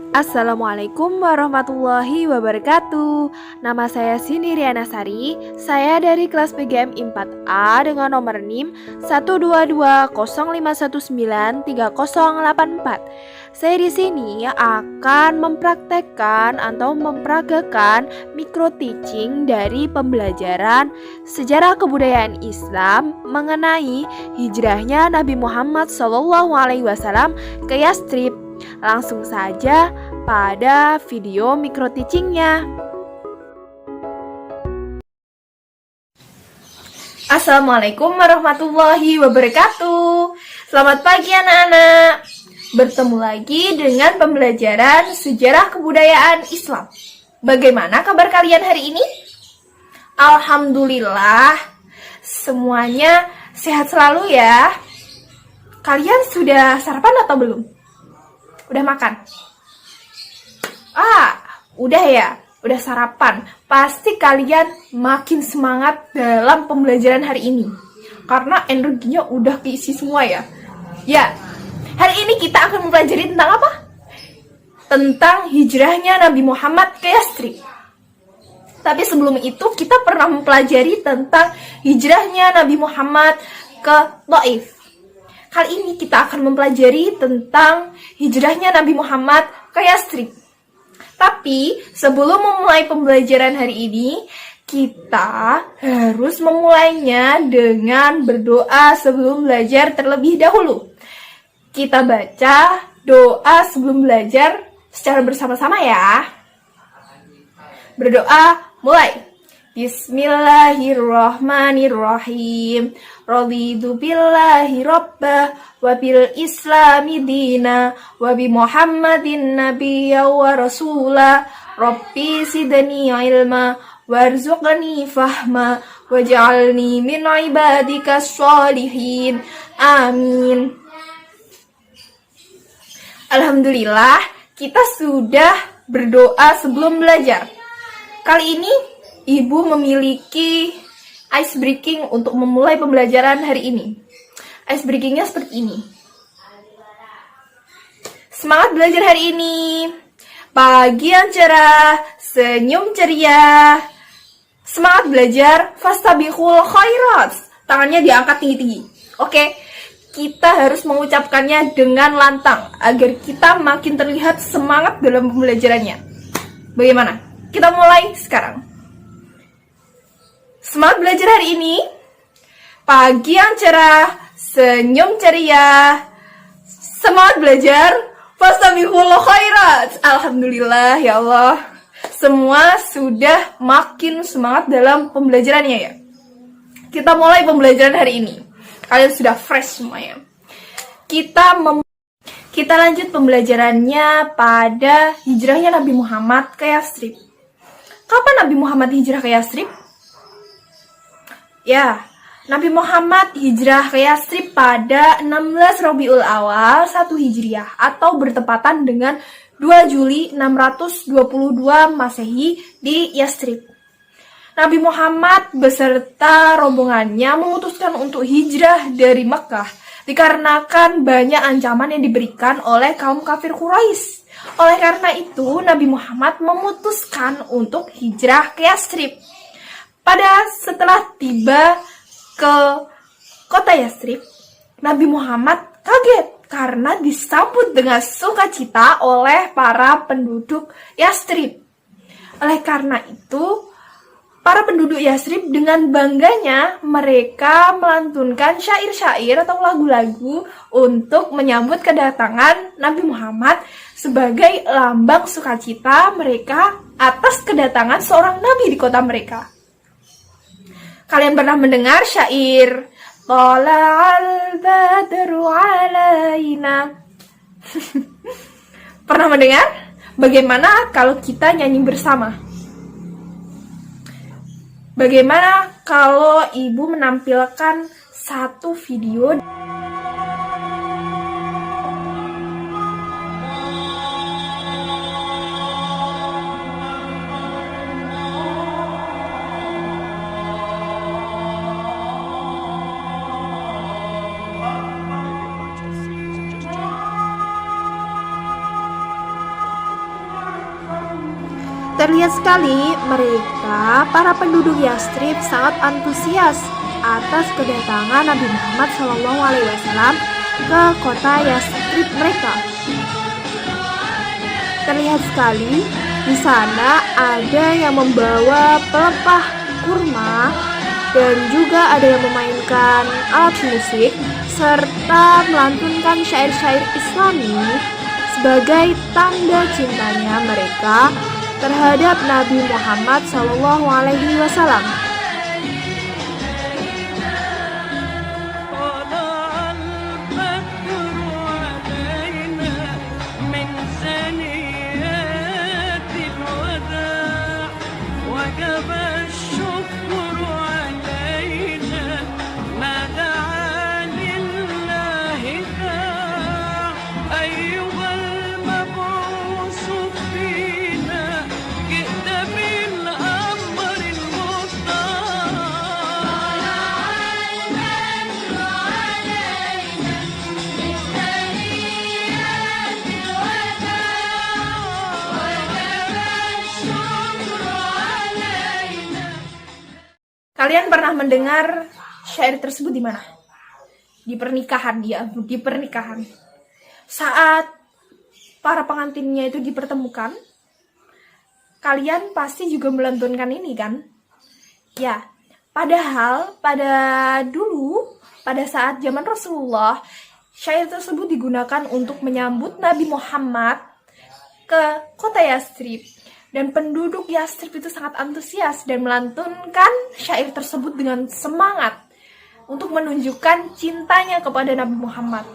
Assalamualaikum warahmatullahi wabarakatuh. Nama saya Sini Riana Sari. Saya dari kelas PGM I4 A dengan nomor NIM 12205193084. Saya di sini akan mempraktekkan atau memperagakan micro teaching dari pembelajaran sejarah kebudayaan Islam mengenai hijrahnya Nabi Muhammad SAW ke Yastrib. Langsung saja pada video micro teachingnya. Assalamualaikum warahmatullahi wabarakatuh. Selamat pagi anak-anak. Bertemu lagi dengan pembelajaran sejarah kebudayaan Islam. Bagaimana kabar kalian hari ini? Alhamdulillah, semuanya sehat selalu ya. Kalian sudah sarapan atau belum? Udah makan? Udah ya, udah sarapan. Pasti kalian makin semangat dalam pembelajaran hari ini. Karena energinya udah keisi semua ya. Ya, hari ini kita akan mempelajari tentang apa? Tentang hijrahnya Nabi Muhammad ke Yastrib. Tapi sebelum itu kita pernah mempelajari tentang hijrahnya Nabi Muhammad ke Taif. Kali ini kita akan mempelajari tentang hijrahnya Nabi Muhammad ke Yastrib. Tapi sebelum memulai pembelajaran hari ini, kita harus memulainya dengan berdoa sebelum belajar terlebih dahulu. Kita baca doa sebelum belajar secara bersama-sama ya. Berdoa, mulai. Bismillahirrahmanirrahim. Raditu billahi rabbah wa bil islami dina wa bi Muhammadin nabiyya wa rasula. Rabbi zidni ilma warzuqni fahma waj'alni min ibadikas sholihin. Amin. Alhamdulillah, kita sudah berdoa sebelum belajar. Kali ini Ibu memiliki ice breaking untuk memulai pembelajaran hari ini. Ice breakingnya seperti ini. Semangat belajar hari ini. Pagi yang cerah, senyum ceria. Semangat belajar, fastabiqul khairat. Tangannya diangkat tinggi-tinggi. Oke, kita harus mengucapkannya dengan lantang agar kita makin terlihat semangat dalam pembelajarannya. Bagaimana? Kita mulai sekarang. Semangat belajar hari ini. Pagi yang cerah, senyum ceria. Semangat belajar, fastabiqul khairat. Alhamdulillah ya Allah. Semua sudah makin semangat dalam pembelajarannya ya. Kita mulai pembelajaran hari ini. Kalian sudah fresh semuanya. Kita lanjut pembelajarannya pada hijrahnya Nabi Muhammad ke Yastrib. Kapan Nabi Muhammad hijrah ke Yastrib? Ya, Nabi Muhammad hijrah ke Yastrib pada 16 Rabiul Awal 1 Hijriah atau bertepatan dengan 2 Juli 622 Masehi di Yastrib. Nabi Muhammad beserta rombongannya memutuskan untuk hijrah dari Makkah dikarenakan banyak ancaman yang diberikan oleh kaum kafir Quraisy. Oleh karena itu, Nabi Muhammad memutuskan untuk hijrah ke Yastrib. Setelah tiba ke kota Yastrib, Nabi Muhammad kaget karena disambut dengan sukacita oleh para penduduk Yastrib. Oleh karena itu, para penduduk Yastrib dengan bangganya mereka melantunkan syair-syair atau lagu-lagu untuk menyambut kedatangan Nabi Muhammad sebagai lambang sukacita mereka atas kedatangan seorang nabi di kota mereka. Kalian pernah mendengar syair Tola'al badru alaina? Pernah mendengar? Bagaimana kalau kita nyanyi bersama? Bagaimana kalau ibu menampilkan satu video? Terlihat sekali mereka, para penduduk Yastrib sangat antusias atas kedatangan Nabi Muhammad SAW ke kota Yastrib mereka. Terlihat sekali di sana ada yang membawa pelepah kurma dan juga ada yang memainkan alat musik serta melantunkan syair-syair Islami sebagai tanda cintanya mereka terhadap Nabi Muhammad SAW. Kalian pernah mendengar syair tersebut di mana? Di pernikahan, ya, di pernikahan. Saat para pengantinnya itu dipertemukan, kalian pasti juga melantunkan ini kan? Ya, padahal pada saat zaman Rasulullah, syair tersebut digunakan untuk menyambut Nabi Muhammad ke kota Yastrib. Dan penduduk Yastrib itu sangat antusias dan melantunkan syair tersebut dengan semangat untuk menunjukkan cintanya kepada Nabi Muhammad.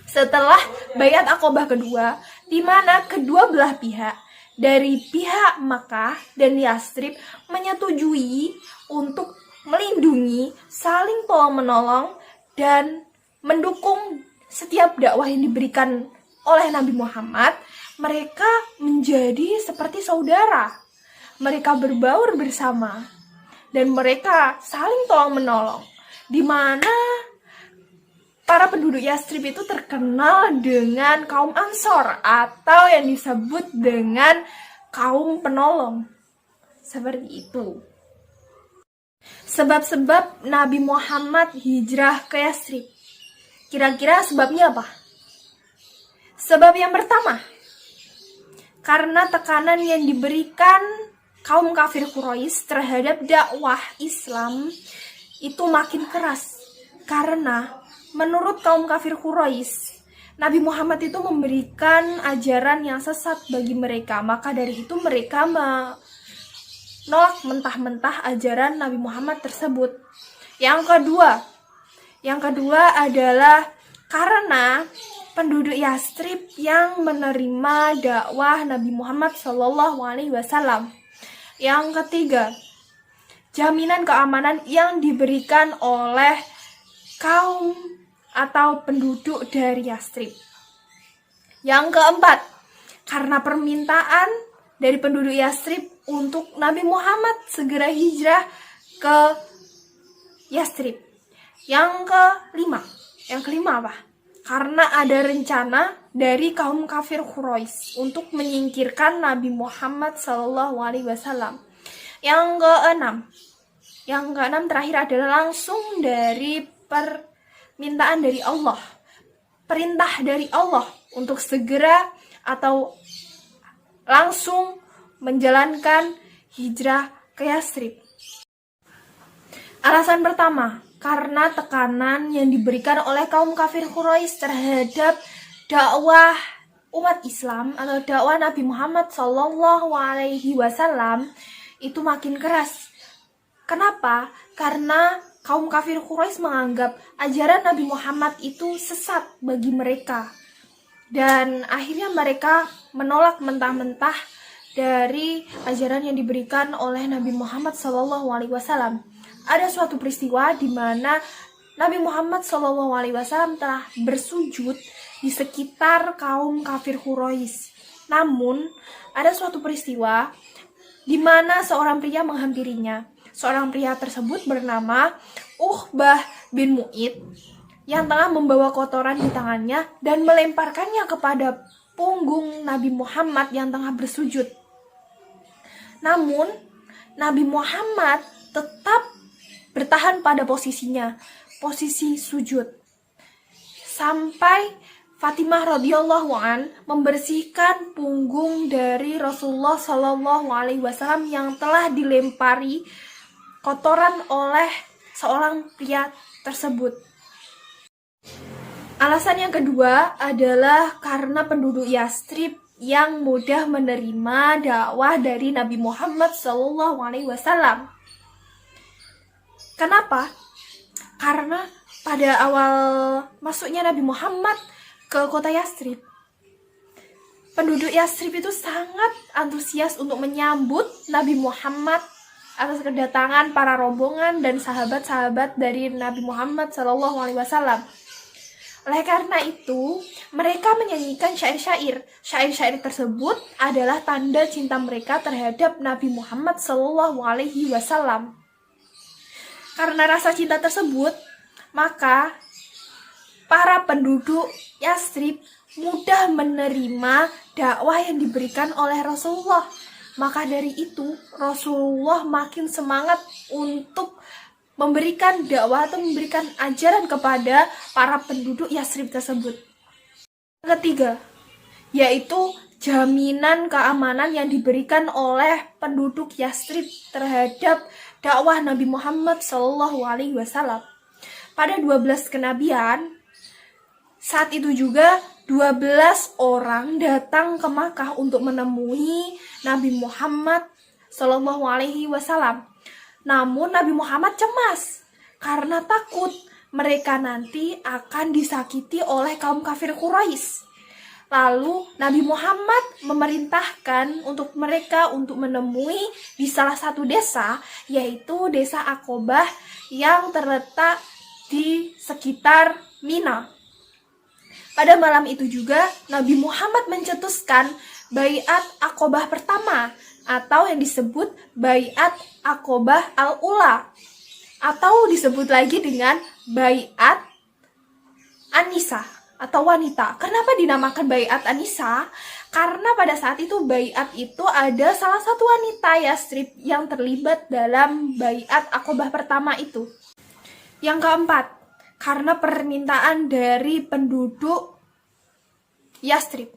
Setelah Baiat Aqobah kedua, di mana kedua belah pihak dari pihak Makkah dan Yastrib menyetujui untuk melindungi, saling tolong-menolong, dan mendukung setiap dakwah yang diberikan oleh Nabi Muhammad, mereka menjadi seperti saudara. Mereka berbaur bersama dan mereka saling tolong-menolong. Di mana para penduduk Yastrib itu terkenal dengan kaum Ansor atau yang disebut dengan kaum penolong. Seperti itu. Sebab-sebab Nabi Muhammad hijrah ke Yastrib. Kira-kira sebabnya apa? Sebab yang pertama, karena tekanan yang diberikan kaum kafir Quraisy terhadap dakwah Islam itu makin keras. Karena menurut kaum kafir Quraisy, Nabi Muhammad itu memberikan ajaran yang sesat bagi mereka. Maka dari itu mereka menolak mentah-mentah ajaran Nabi Muhammad tersebut. Yang kedua adalah karena penduduk Yastrib yang menerima dakwah Nabi Muhammad SAW. Yang ketiga, jaminan keamanan yang diberikan oleh kaum atau penduduk dari Yastrib. Yang keempat, karena permintaan dari penduduk Yastrib untuk Nabi Muhammad segera hijrah ke Yastrib. Yang kelima apa? Karena ada rencana dari kaum kafir Quraisy untuk menyingkirkan Nabi Muhammad SAW. Yang keenam terakhir adalah langsung dari permintaan dari Allah, perintah dari Allah untuk segera atau langsung menjalankan hijrah ke Yastrib. Alasan pertama, karena tekanan yang diberikan oleh kaum kafir Quraisy terhadap dakwah umat Islam atau dakwah Nabi Muhammad SAW itu makin keras. Kenapa? Karena kaum kafir Quraisy menganggap ajaran Nabi Muhammad itu sesat bagi mereka. Dan akhirnya mereka menolak mentah-mentah dari ajaran yang diberikan oleh Nabi Muhammad SAW. Ada suatu peristiwa di mana Nabi Muhammad SAW telah bersujud di sekitar kaum kafir Quraisy. Namun, ada suatu peristiwa di mana seorang pria menghampirinya. Seorang pria tersebut bernama Uqbah bin Mu'id yang tengah membawa kotoran di tangannya dan melemparkannya kepada punggung Nabi Muhammad yang tengah bersujud. Namun, Nabi Muhammad tetap bertahan pada posisinya, posisi sujud. Sampai Fatimah radhiyallahu an membersihkan punggung dari Rasulullah Shallallahu alaihi wasallam yang telah dilempari kotoran oleh seorang pria tersebut. Alasan yang kedua adalah karena penduduk Yastrib yang mudah menerima dakwah dari Nabi Muhammad SAW. Kenapa? Karena pada awal masuknya Nabi Muhammad ke kota Yastrib, penduduk Yastrib itu sangat antusias untuk menyambut Nabi Muhammad atas kedatangan para rombongan dan sahabat-sahabat dari Nabi Muhammad SAW. Oleh karena itu, mereka menyanyikan syair-syair. Syair-syair tersebut adalah tanda cinta mereka terhadap Nabi Muhammad SAW. Karena rasa cinta tersebut, maka para penduduk Yastrib mudah menerima dakwah yang diberikan oleh Rasulullah. Maka dari itu, Rasulullah makin semangat untuk memberikan dakwah atau memberikan ajaran kepada para penduduk Yastrib tersebut. Yang ketiga, yaitu jaminan keamanan yang diberikan oleh penduduk Yastrib terhadap dakwah Nabi Muhammad SAW. Pada 12 kenabian, saat itu juga 12 orang datang ke Makkah untuk menemui Nabi Muhammad SAW. Namun Nabi Muhammad cemas karena takut mereka nanti akan disakiti oleh kaum kafir Quraisy. Lalu Nabi Muhammad memerintahkan untuk mereka untuk menemui di salah satu desa, yaitu desa Aqobah yang terletak di sekitar Mina. Pada malam itu juga Nabi Muhammad mencetuskan Baiat Aqobah pertama, atau yang disebut Baiat Aqobah Al-Ula, atau disebut lagi dengan Baiat An-Nisa atau wanita. Kenapa dinamakan Baiat An-Nisa? Karena pada saat itu Baiat itu ada salah satu wanita Yastrib yang terlibat dalam Baiat Aqobah pertama itu. Yang keempat, karena permintaan dari penduduk Yastrib.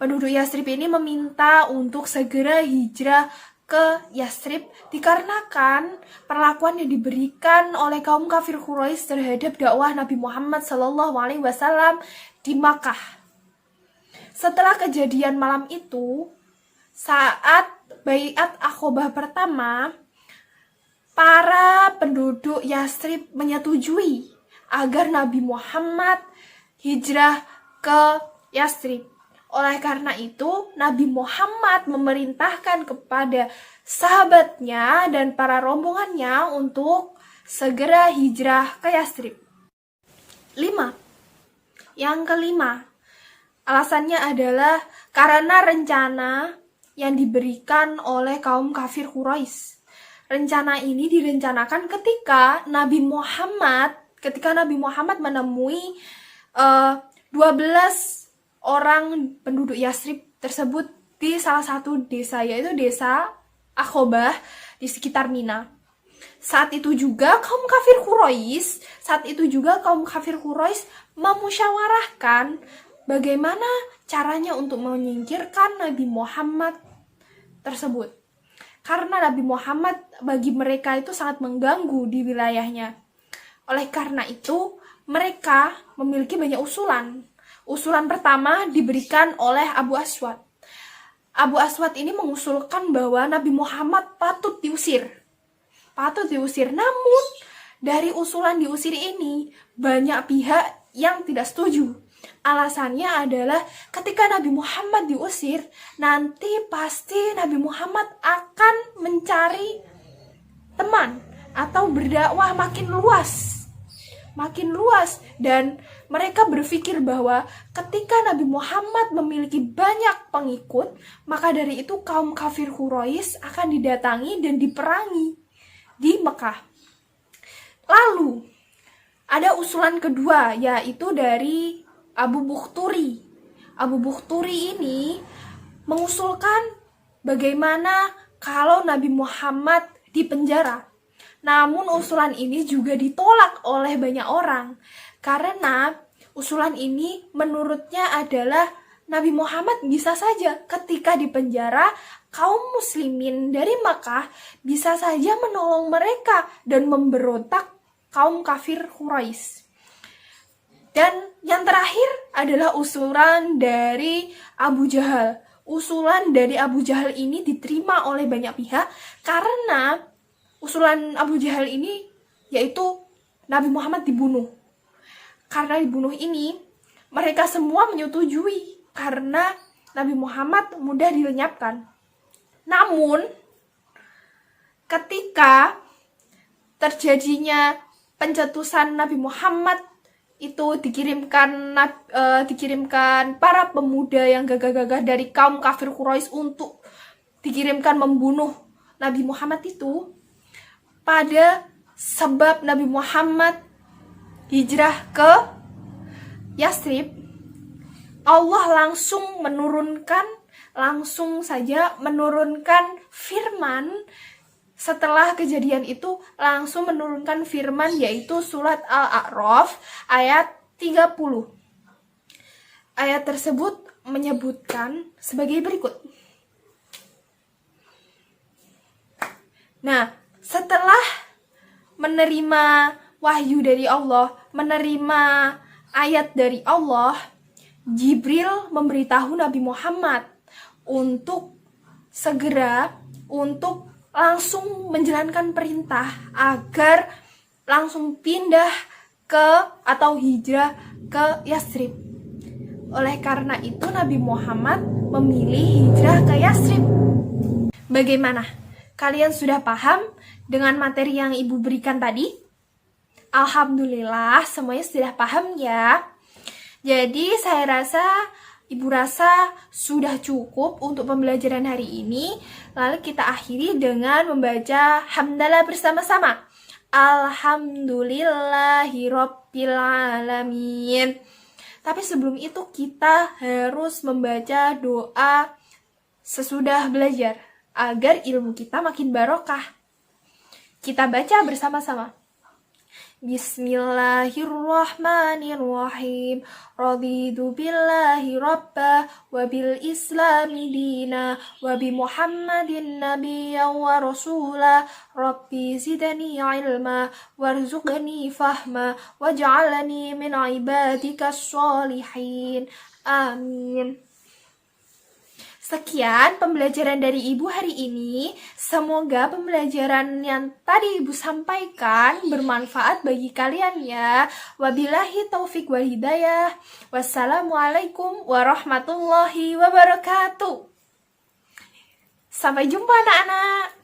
Penduduk Yastrib ini meminta untuk segera hijrah ke Yastrib dikarenakan perlakuan yang diberikan oleh kaum kafir Quraisy terhadap dakwah Nabi Muhammad SAW di Makkah. Setelah kejadian malam itu, saat Baiat Aqobah pertama, para penduduk Yastrib menyetujui agar Nabi Muhammad hijrah ke Yastrib. Oleh karena itu, Nabi Muhammad memerintahkan kepada sahabatnya dan para rombongannya untuk segera hijrah ke Yastrib. 5. Yang kelima, alasannya adalah karena rencana yang diberikan oleh kaum kafir Quraisy. Rencana ini direncanakan ketika Nabi Muhammad menemui 12 orang penduduk Yastrib tersebut di salah satu desa, yaitu desa Aqobah di sekitar Mina. Saat itu juga kaum kafir Quraisy memusyawarahkan bagaimana caranya untuk menyingkirkan Nabi Muhammad tersebut. Karena Nabi Muhammad bagi mereka itu sangat mengganggu di wilayahnya. Oleh karena itu, mereka memiliki banyak usulan. Usulan pertama diberikan oleh Abu Aswad. Abu Aswad ini mengusulkan bahwa Nabi Muhammad patut diusir. Namun, dari usulan diusir ini, banyak pihak yang tidak setuju. Alasannya adalah ketika Nabi Muhammad diusir, nanti pasti Nabi Muhammad akan mencari teman atau berdakwah makin luas, dan mereka berpikir bahwa ketika Nabi Muhammad memiliki banyak pengikut, maka dari itu kaum kafir Quraisy akan didatangi dan diperangi di Mekah. Lalu ada usulan kedua, yaitu dari Abu Bukhturi. Abu Bukhturi ini mengusulkan bagaimana kalau Nabi Muhammad dipenjara. Namun usulan ini juga ditolak oleh banyak orang karena usulan ini menurutnya adalah Nabi Muhammad bisa saja ketika dipenjara, kaum muslimin dari Makkah bisa saja menolong mereka dan memberontak kaum kafir Quraisy. Dan yang terakhir adalah usulan dari Abu Jahal. Usulan dari Abu Jahal ini diterima oleh banyak pihak karena usulan Abu Jahal ini yaitu Nabi Muhammad dibunuh. Karena dibunuh ini, mereka semua menyetujui karena Nabi Muhammad mudah dilenyapkan. Namun, ketika terjadinya pencetusan Nabi Muhammad itu dikirimkan para pemuda yang gagah-gagah dari kaum kafir Quraisy untuk dikirimkan membunuh Nabi Muhammad itu, pada sebab Nabi Muhammad hijrah ke Yathrib, Allah langsung saja menurunkan firman. Setelah kejadian itu langsung menurunkan firman, yaitu surat Al-A'raf ayat 30. Ayat tersebut menyebutkan sebagai berikut. Nah, setelah menerima wahyu dari Allah, menerima ayat dari Allah, Jibril memberitahu Nabi Muhammad untuk langsung menjalankan perintah agar langsung pindah atau hijrah ke Yathrib. Oleh karena itu Nabi Muhammad memilih hijrah ke Yathrib. Bagaimana? Kalian sudah paham dengan materi yang Ibu berikan tadi? Alhamdulillah, semuanya sudah paham ya. Jadi Ibu rasa sudah cukup untuk pembelajaran hari ini. Lalu kita akhiri dengan membaca hamdalah bersama-sama. Alhamdulillahirabbil alamin. Tapi sebelum itu kita harus membaca doa sesudah belajar agar ilmu kita makin barokah. Kita baca bersama-sama. Bismillahirrahmanirrahim. Raditu billahi rabba wa bil islami dina wa bi Muhammadin nabiyyan wa rasula. Rabbi zidni ilma warzuqni fahma waj'alni min ibadikas sholihin. Amin. Sekian pembelajaran dari Ibu hari ini. Semoga pembelajaran yang tadi Ibu sampaikan bermanfaat bagi kalian ya. Wabillahi taufik wal hidayah. Wassalamualaikum warahmatullahi wabarakatuh. Sampai jumpa anak-anak.